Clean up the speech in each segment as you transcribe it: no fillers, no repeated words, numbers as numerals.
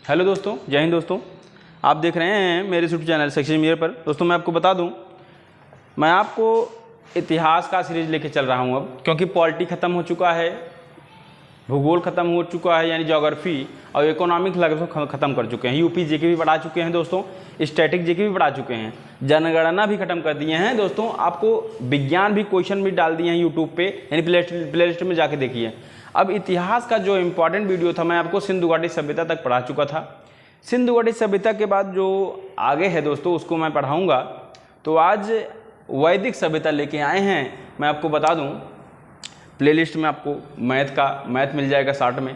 Hello दोस्तों, जय हिंद दोस्तों। आप देख रहे हैं मेरे यूट्यूब चैनल सक्सेस इंजीनियर पर। दोस्तों मैं आपको बता दूं, मैं आपको इतिहास का सीरीज लेके चल रहा हूं अब, क्योंकि पॉलिटी ख़त्म हो चुका है, भूगोल ख़त्म हो चुका है यानी ज्योग्राफी, और इकोनॉमिक लगभग ख़त्म कर चुके हैं। यूपी जीके भी पढ़ा चुके हैं दोस्तों, स्टैटिक जीके भी पढ़ा चुके हैं, जनगणना भी खत्म कर दिए हैं दोस्तों। आपको विज्ञान भी क्वेश्चन भी डाल दिए हैं यूट्यूब पे, यानी प्ले लिस्ट में जाके देखिए। अब इतिहास का जो इम्पोर्टेंट वीडियो था मैं आपको सिंधु घाटी सभ्यता तक पढ़ा चुका था। सिंधु घाटी सभ्यता के बाद जो आगे है दोस्तों उसको मैं पढ़ाऊँगा। तो आज वैदिक सभ्यता लेके आए हैं। मैं आपको बता दूँ, प्लेलिस्ट में आपको मैथ मिल जाएगा, शॉर्ट में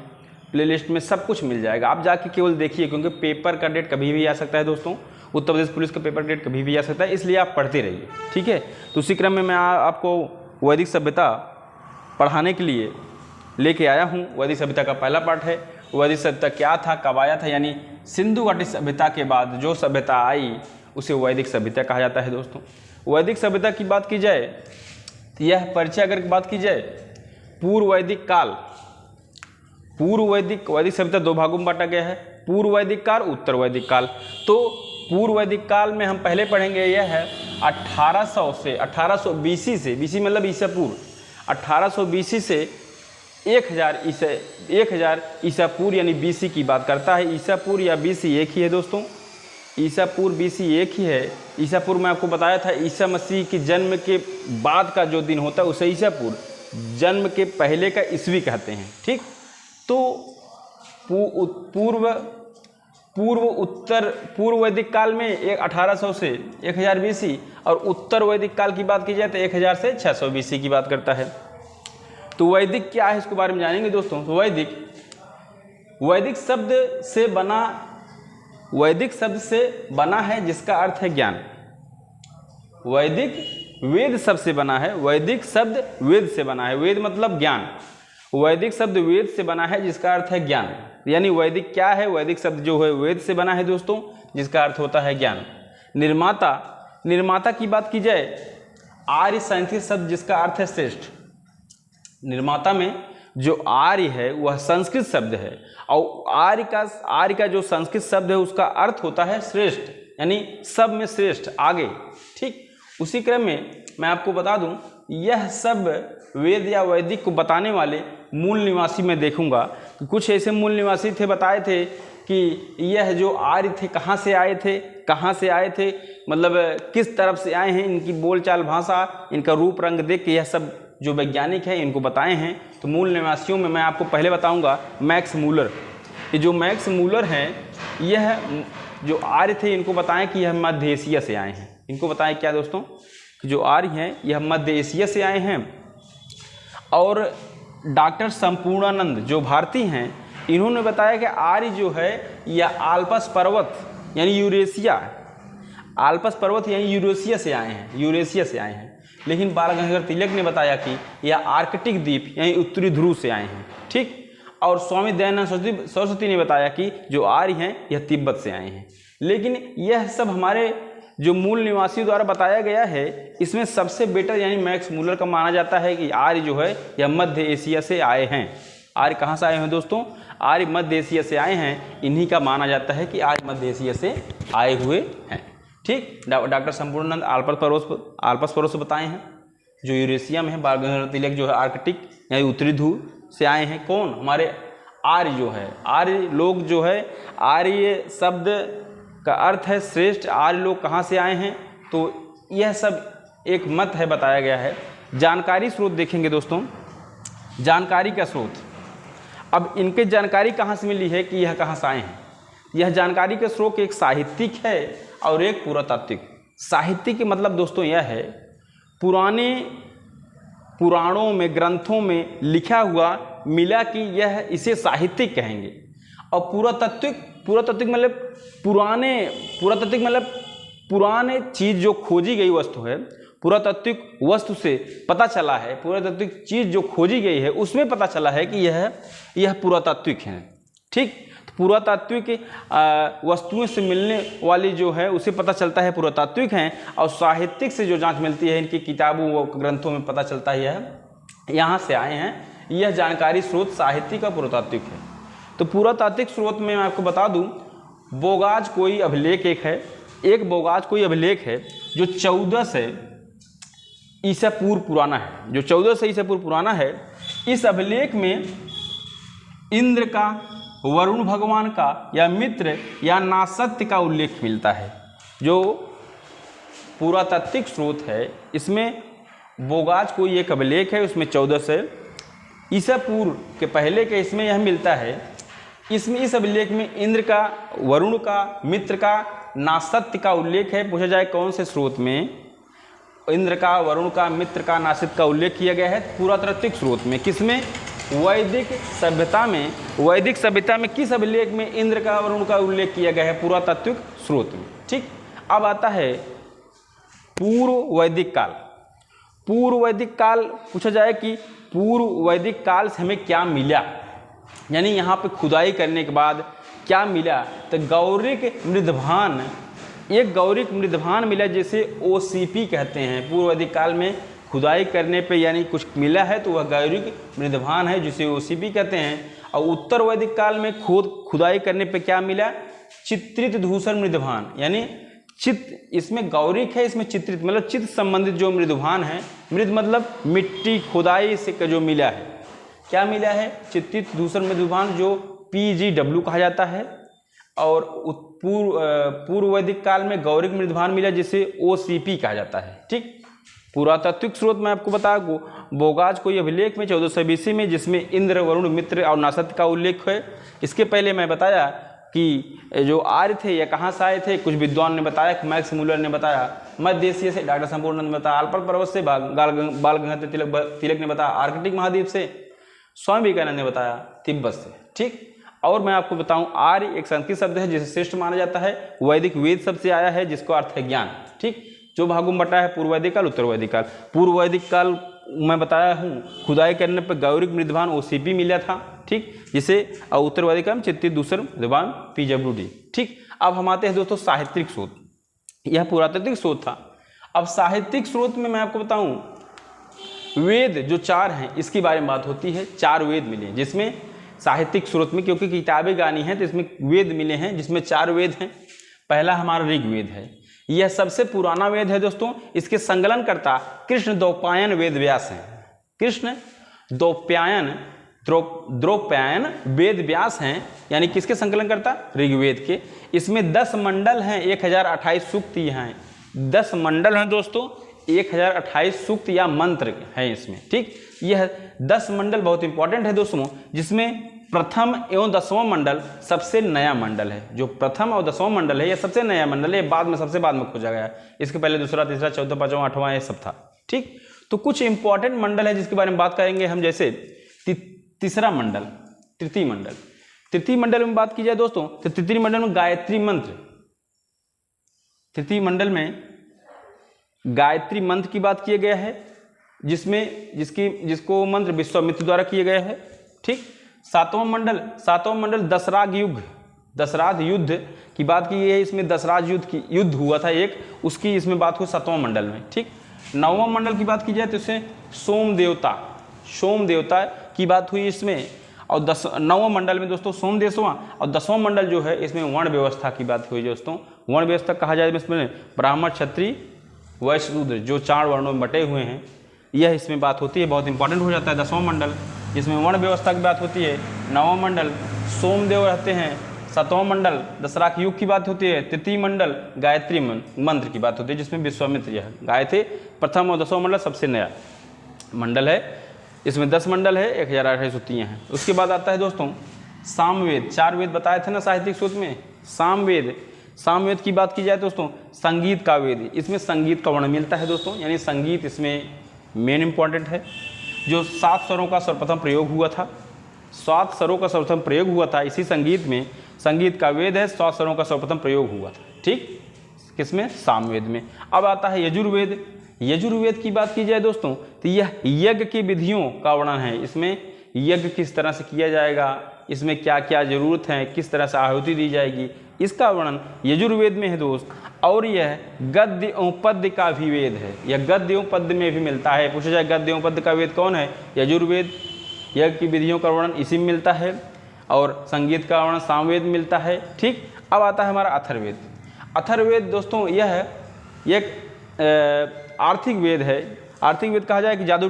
प्लेलिस्ट में सब कुछ मिल जाएगा। आप जाके केवल देखिए, क्योंकि पेपर का डेट कभी भी आ सकता है दोस्तों। उत्तर प्रदेश पुलिस का पेपर डेट कभी भी आ सकता है, इसलिए आप पढ़ते रहिए, ठीक है। तो उसी क्रम में मैं आपको वैदिक सभ्यता पढ़ाने के लिए लेके आया हूँ। वैदिक सभ्यता का पहला पार्ट है वैदिक सभ्यता क्या था, कब आया था, यानी सिंधु घाटी सभ्यता के बाद जो सभ्यता आई उसे वैदिक सभ्यता कहा जाता है दोस्तों। वैदिक सभ्यता की बात की जाए तो यह परिचय अगर बात की जाए, पूर्व वैदिक काल, वैदिक सभ्यता दो भागों में बांटा गया है, पूर्व वैदिक काल, उत्तर वैदिक काल। तो पूर्व वैदिक काल में हम पहले पढ़ेंगे, यह है 1800 से 1800 BC से, BC मतलब ईसा पूर्व, 1800 BC से 1000 ईसा पूर्व यानी BC की बात करता है। ईसा पूर्व या BC एक ही है दोस्तों, ईसा पूर्व BC एक ही है। ईसा पूर्व मैं आपको बताया था, ईसा मसीह के जन्म के बाद का जो दिन होता है उसे ईसा पूर्व, जन्म के पहले का ईस्वी कहते हैं, ठीक। तो पूर्व वैदिक काल में 1800 से 1000 BC, और उत्तर वैदिक काल की बात की जाए तो 1000 से 600 BC की बात करता है। तो वैदिक क्या है इसके बारे में जानेंगे दोस्तों। तो वैदिक शब्द से बना है जिसका अर्थ है ज्ञान। वैदिक वेद शब्द से बना है, वैदिक शब्द वेद से बना है, वेद मतलब ज्ञान। वैदिक शब्द वेद से बना है जिसका अर्थ है ज्ञान, यानी वैदिक क्या है, वैदिक शब्द जो है वेद से बना है दोस्तों, जिसका अर्थ होता है ज्ञान। निर्माता की बात की जाए, आर्य संस्कृत शब्द जिसका अर्थ है श्रेष्ठ। निर्माता में जो आर्य है वह संस्कृत शब्द है, और आर्य का जो संस्कृत शब्द है उसका अर्थ होता है श्रेष्ठ, यानी सब में श्रेष्ठ, आगे, ठीक। उसी क्रम में मैं आपको बता दूं, यह सब वेद या वैदिक को बताने वाले मूल निवासी मैं देखूंगा। कुछ ऐसे मूल निवासी थे, बताए थे कि यह जो आर्य थे कहाँ से आए थे, मतलब किस तरफ से आए हैं, इनकी बोलचाल भाषा, इनका रूप रंग देख के यह सब जो वैज्ञानिक हैं इनको बताए हैं। तो मूल निवासियों में मैं आपको पहले बताऊंगा मैक्स मूलर। ये जो मैक्स मूलर हैं, यह जो आर्य थे इनको बताएं कि यह मध्य एशिया से आए हैं। इनको बताएं क्या दोस्तों, कि जो आर्य हैं यह मध्य एशिया से आए हैं। और डॉक्टर संपूर्णानंद जो भारतीय हैं, इन्होंने बताया कि आर्य जो है यह आल्पस पर्वत यानी यूरेशिया, आल्पस पर्वत यानी यूरेशिया से आए हैं। लेकिन बाल गंगाधर तिलक ने बताया कि यह आर्कटिक द्वीप यानी उत्तरी ध्रुव से आए हैं, ठीक। और स्वामी दयानंद सरस्वती ने बताया कि जो आर्य हैं यह तिब्बत से आए हैं। लेकिन यह सब हमारे जो मूल निवासियों द्वारा बताया गया है, इसमें सबसे बेटर यानी मैक्स मूलर का माना जाता है कि आर्य जो है यह मध्य एशिया से आए हैं। आर्य कहाँ से आए हैं दोस्तों, आर्य मध्य एशिया से आए हैं। इन्हीं का माना जाता है कि आर्य मध्य एशिया से आए हुए हैं, ठीक। डॉक्टर संपूर्णानंद आल्पस पर्वत से बताए हैं, जो यूरेशिया में है। बाल गंगाधर तिलक जो है आर्कटिक यानी उत्तरी ध्रुव से आए हैं। कौन, हमारे आर्य जो है, आर्य लोग जो है, आर्य शब्द का अर्थ है श्रेष्ठ। आर्य लोग कहाँ से आए हैं, तो यह सब एक मत है, बताया गया है। जानकारी स्रोत देखेंगे दोस्तों, जानकारी का स्रोत। अब इनके जानकारी कहाँ से मिली है कि यह कहाँ से आए हैं। यह जानकारी का स्रोत एक साहित्यिक है और एक पुरातात्विक। साहित्यिक के मतलब दोस्तों यह है, पुराने पुराणों में, ग्रंथों में लिखा हुआ मिला कि यह इसे साहित्यिक कहेंगे। और पुरातात्विक मतलब पुराने चीज़ जो खोजी गई वस्तु है, पुरातात्विक वस्तु से पता चला है, पुरातात्विक चीज़ जो खोजी गई है उसमें पता चला है कि यह पुरातात्विक है, ठीक। पुरातात्विक वस्तुओं से मिलने वाली जो है उसे पता चलता है पुरातात्विक हैं। और साहित्यिक से जो जांच मिलती है, इनकी किताबों व ग्रंथों में पता चलता है यह यहाँ से आए हैं। यह जानकारी स्रोत साहित्यिक और पुरातात्विक है। तो पुरातात्विक स्रोत में मैं आपको बता दूं, बोगाज कोई अभिलेख एक बोगाज कोई अभिलेख है जो 1400 ईसा पूर्व पुराना है, जो 1400 ईसा पूर्व पुराना है। इस अभिलेख में इंद्र का, वरुण भगवान का या मित्र या नासत्य का उल्लेख मिलता है। जो पुरातात्विक स्रोत है इसमें बोगाज कोई एक अभिलेख है, उसमें 1400 ईसा पूर्व के पहले के इसमें यह मिलता है। इसमें इस अभिलेख में इंद्र का, वरुण का, मित्र का, नासत्य का उल्लेख है। पूछा जाए कौन से स्रोत में इंद्र का, वरुण का, मित्र का, नासत्य का उल्लेख किया गया है? पुरातात्विक स्रोत में। किसमें? वैदिक सभ्यता में। वैदिक सभ्यता में किस अभिलेख में इंद्र का, वरुण का उल्लेख किया गया है? पुरातात्विक स्रोत में। ठीक, अब आता है पूर्व वैदिक काल। पूर्व वैदिक काल पूछा जाए कि पूर्व वैदिक काल से हमें क्या मिला, यानी यहाँ पे खुदाई करने के बाद क्या मिला? तो गौरिक मृदभान, एक गौरिक मृदभान मिला जिसे OCP कहते हैं। पूर्व वैदिक काल में खुदाई करने पे यानी कुछ मिला है तो वह गौरिक मृदभान है जिसे OCP कहते हैं। और उत्तर वैदिक काल में खुदाई करने पे क्या मिला? चित्रित धूसर मृदभान, यानी चित्त, इसमें गौरिक है, इसमें चित्रित मतलब चित्त संबंधित जो मृदभान है। मृद मतलब मिट्टी, खुदाई से जो मिला है, क्या मिला है? चित्रित धूसर मृदभान जो PGW कहा जाता है। और पूर्व वैदिक काल में गौरिक मृदभान मिला जिसे OCP कहा जाता है। ठीक, पुरातात्विक स्रोत में आपको बता दूं, बोगाज कोई अभिलेख में 1400 BC में जिसमें इंद्र, वरुण, मित्र और नासत्य का उल्लेख है। इसके पहले मैं बताया कि जो आर्य थे या कहाँ से आए थे, कुछ विद्वान ने बताया, मैक्स मूलर ने बताया मध्य एशिया से, डॉक्टर संपूर्ण ने बताया आल्पर पर्वत से, बाल गंगाधर तिलक ने बताया आर्कटिक महाद्वीप से, स्वामी विवेकानंद ने बताया तिब्बत से। ठीक, और मैं आपको बताऊं आर्य एक संस्कृत शब्द है जिसे श्रेष्ठ माना जाता है। वैदिक वेद शब्द से आया है जिसको अर्थ है ज्ञान। ठीक, जो भागों में बटा है पूर्व वैदिक काल, उत्तर वैदिक काल। पूर्व वैदिक काल मैं बताया हूँ खुदाई करने पर गौरिक मृदभान OCP मिला था। ठीक, जिसे उत्तर वैदिक काल में चित्रित धूसर मृदभान PWD। ठीक, अब हम आते हैं दोस्तों साहित्यिक स्रोत। यह पुरातात्विक स्रोत था। अब साहित्यिक स्रोत में मैं आपको बताऊं, वेद जो 4 हैं इसके बारे में बात होती है। 4 वेद मिले हैं जिसमें साहित्यिक स्रोत में, क्योंकि किताबें गानी हैं तो इसमें वेद मिले हैं जिसमें 4 वेद हैं। पहला हमारा ऋग्वेद है, यह सबसे पुराना वेद है दोस्तों। इसके संकलनकर्ता कृष्ण द्रौपायन वेद व्यास हैं। कृष्ण द्रौपायन वेद व्यास हैं, यानी किसके संकलनकर्ता? ऋग्वेद के। इसमें 10 मंडल हैं, 1028 सूक्त हैं। 10 मंडल हैं दोस्तों, 1028 सूक्त या मंत्र हैं इसमें। ठीक, यह 10 मंडल बहुत इंपॉर्टेंट है दोस्तों, जिसमें प्रथम एवं 10वां मंडल सबसे नया मंडल है। जो प्रथम और 10वां मंडल है यह सबसे नया मंडल है, बाद में सबसे बाद में खोजा गया है। इसके पहले दूसरा, तीसरा, चौथा, पांचवा, 8वां ये सब था। ठीक, तो कुछ इंपॉर्टेंट मंडल है जिसके बारे में बात करेंगे हम, जैसे तीसरा मंडल तृतीय मंडल। तृतीय मंडल में बात की जाए दोस्तों तो तृतीय मंडल में गायत्री मंत्र, तृतीय मंडल में गायत्री मंत्र की बात किया गया है, जिसको मंत्र विश्वामित्र द्वारा किया गया है। ठीक, सातवां मंडल दशराज युद्ध की बात की है। इसमें दशराज युद्ध हुआ था एक, उसकी इसमें बात हुई 7वां मंडल में। ठीक, 9वां मंडल की बात की जाए तो इसमें सोम देवता की बात हुई इसमें। और 9वां मंडल में दोस्तों सोम देशवां, और 10वां मंडल जो है इसमें वर्ण व्यवस्था की बात हुई दोस्तों। वर्ण व्यवस्था कहा जाए इसमें ब्राह्मण, क्षत्रिय, वैश्य, शूद्र जो 4 वर्णों में बटे हुए हैं, यह इसमें बात होती है। बहुत इंपॉर्टेंट हो जाता है 10वां मंडल, जिसमें वर्ण व्यवस्था की बात होती है। 9वां मंडल सोमदेव रहते हैं। 7वां मंडल दशरथ युग की बात होती है। तृतीय मंडल गायत्री मंत्र की बात होती है, जिसमें विश्वामित्र यह गाए थे। प्रथम और 10वां मंडल सबसे नया मंडल है। इसमें 10 मंडल है, 1028 सूक्तियाँ हैं। उसके बाद आता है दोस्तों सामवेद। 4 वेद बताए थे ना साहित्यिक सूत्र में। सामवेद की बात की जाए दोस्तों, संगीत का वेद, इसमें संगीत का वर्णन मिलता है दोस्तों, यानी संगीत इसमें मेन इंपॉर्टेंट है। जो 7 स्वरों का सर्वप्रथम प्रयोग हुआ था, 7 स्वरों का सर्वप्रथम प्रयोग हुआ था इसी संगीत में। संगीत का वेद है, 7 स्वरों का सर्वप्रथम प्रयोग हुआ था। ठीक, किसमें? सामवेद में। अब आता है यजुर्वेद। यजुर्वेद की बात की जाए दोस्तों तो यह यज्ञ की विधियों का वर्णन है। इसमें यज्ञ किस तरह से किया जाएगा, इसमें क्या क्या जरूरत है, किस तरह से आहुति दी जाएगी, इसका वर्णन यजुर्वेद में है दोस्त। और यह गद्य एवं पद्य का भी वेद है। यह गद्य एवं पद्य में भी मिलता है। पूछा जाए गद्य एवं पद्य का वेद कौन है? यजुर्वेद। यज्ञ की विधियों का वर्णन इसी में मिलता है। और संगीत का वर्णन सामवेद मिलता है। ठीक, अब आता है हमारा अथर्ववेद। अथर्ववेद दोस्तों यह है एक आर्थिक वेद है। आर्थिक वेद कहा जाए कि जादू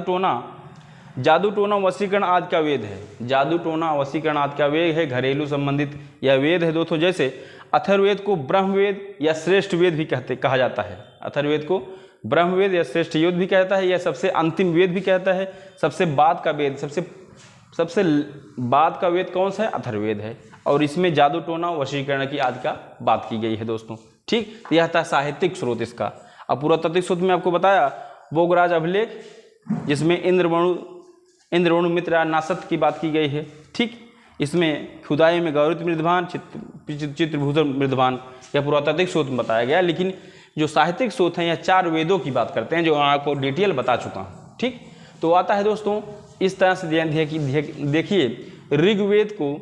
टोना वशीकरण आदि का वेद है। जादू टोना वशीकरण आदि का वेद है, घरेलू संबंधित यह वेद है दोस्तों। जैसे अथर्ववेद को ब्रह्मवेद या श्रेष्ठ वेद भी कहा जाता है। अथर्ववेद को ब्रह्मवेद या श्रेष्ठ वेद भी कहता है, या सबसे अंतिम वेद भी कहता है। सबसे बाद का वेद, सबसे बाद का वेद कौन सा है? अथर्ववेद है। और इसमें जादू टोना वशीकरण की आदि का बात की गई है दोस्तों। ठीक, तो यह था साहित्यिक स्रोत इसका। अब पुरातात्विक स्रोत में आपको बताया बोगराज अभिलेख, जिसमें इंद्रवणु मित्र नासत की बात की गई है। ठीक, इसमें खुदाई में गौरव मृदभान, चित्रभूषण मृदभान, यह पुरातात्विक स्रोत में बताया गया। लेकिन जो साहित्यिक स्रोत हैं यह 4 वेदों की बात करते हैं, जो आपको डिटेल बता चुका हूँ। ठीक, तो आता है दोस्तों इस तरह से देखिए, ऋग्वेद को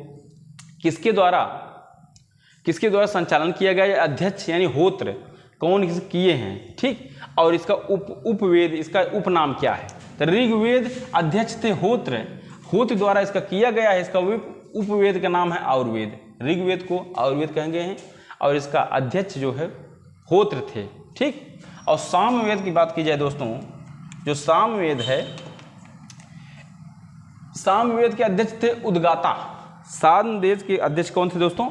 किसके द्वारा संचालन किया गया? अध्यक्ष यानी होत्र कौन किए हैं? ठीक, और इसका उपवेद, इसका उपनाम क्या है? तो ऋग्वेद अध्यक्ष थे होत्र द्वारा इसका किया गया है। इसका उपवेद का नाम है आयुर्वेद। ऋग्वेद को आयुर्वेद कहेंगे हैं, और इसका अध्यक्ष जो है होत्र थे। ठीक, और सामवेद की बात की जाए दोस्तों, जो सामवेद है, सामवेद के अध्यक्ष थे उद्गाता। सामवेद के अध्यक्ष कौन थे दोस्तों?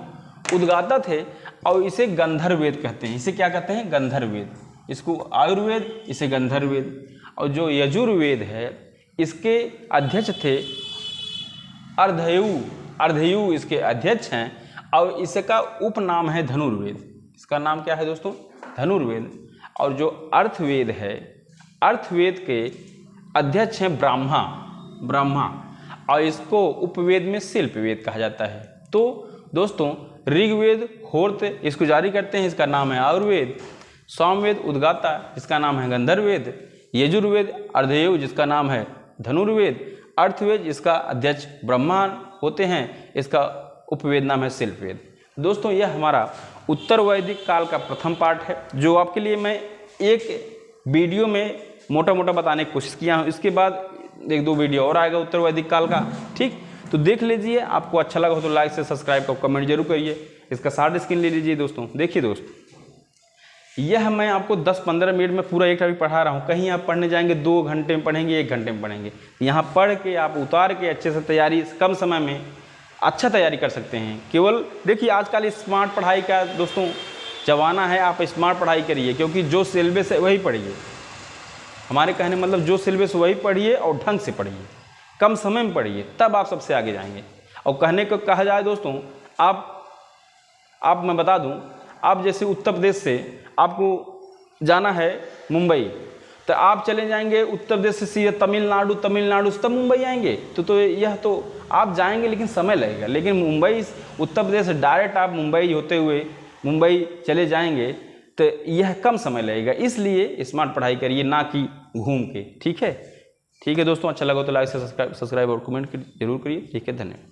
उद्गाता थे, और इसे गंधर्ववेद कहते हैं। इसे क्या कहते हैं? गंधर्ववेद। इसको आयुर्वेद, इसे गंधर्ववेद। और जो यजुर्वेद है इसके अध्यक्ष थे अर्धयु इसके अध्यक्ष हैं, और इसका उपनाम है धनुर्वेद। इसका नाम क्या है दोस्तों? धनुर्वेद। और जो अर्थवेद है, अर्थवेद के अध्यक्ष हैं ब्रह्मा, और इसको उपवेद में शिल्पवेद कहा जाता है। तो दोस्तों ऋग्वेद होर्त इसको जारी करते हैं, इसका नाम है आयुर्वेद। सामवेद उद्गाता, जिसका नाम है गंधर्ववेद। यजुर्वेद अर्धयु, जिसका नाम है धनुर्वेद। अर्थवेद, जिसका अध्यक्ष ब्रह्मा होते हैं, इसका उपवेद नाम है शिल्पवेद। दोस्तों यह हमारा उत्तर वैदिक काल का प्रथम पार्ट है, जो आपके लिए मैं एक वीडियो में मोटा बताने की कोशिश किया हूँ। इसके बाद 1-2 वीडियो और आएगा उत्तर वैदिक काल का। ठीक, तो देख लीजिए। आपको अच्छा लगा हो तो लाइक से सब्सक्राइब का कमेंट जरूर करिए। इसका शार्ट स्क्रीन ले लीजिए दोस्तों। देखिए दोस्तों, यह मैं आपको 10-15 मिनट में पूरा एक टॉपिक पढ़ा रहा हूँ। कहीं आप पढ़ने जाएंगे 2 घंटे में पढ़ेंगे, 1 घंटे में पढ़ेंगे। यहाँ पढ़ के आप उतार के अच्छे से तैयारी, कम समय में अच्छा तैयारी कर सकते हैं। केवल देखिए आजकल स्मार्ट पढ़ाई का दोस्तों ज़माना है। आप स्मार्ट पढ़ाई करिए, क्योंकि जो सिलेबस है वही पढ़िए। हमारे कहने मतलब जो सिलेबस वही पढ़िए और ढंग से पढ़िए, कम समय में पढ़िए, तब आप सबसे आगे जाएंगे। और कहने को कहा जाए दोस्तों, आप मैं बता दूं, आप जैसे उत्तर प्रदेश से आपको जाना है मुंबई, तो आप चले जाएंगे उत्तर प्रदेश से सीधे तमिलनाडु से तब मुंबई आएंगे। तो यह तो आप जाएंगे, लेकिन समय लगेगा। लेकिन मुंबई, उत्तर प्रदेश से डायरेक्ट आप मुंबई होते हुए मुंबई चले जाएंगे, तो यह कम समय लगेगा। इसलिए स्मार्ट पढ़ाई करिए, ना कि घूम के। ठीक है दोस्तों, अच्छा लगा तो लाइक से सब्सक्राइब और कमेंट जरूर करिए। ठीक है, धन्यवाद।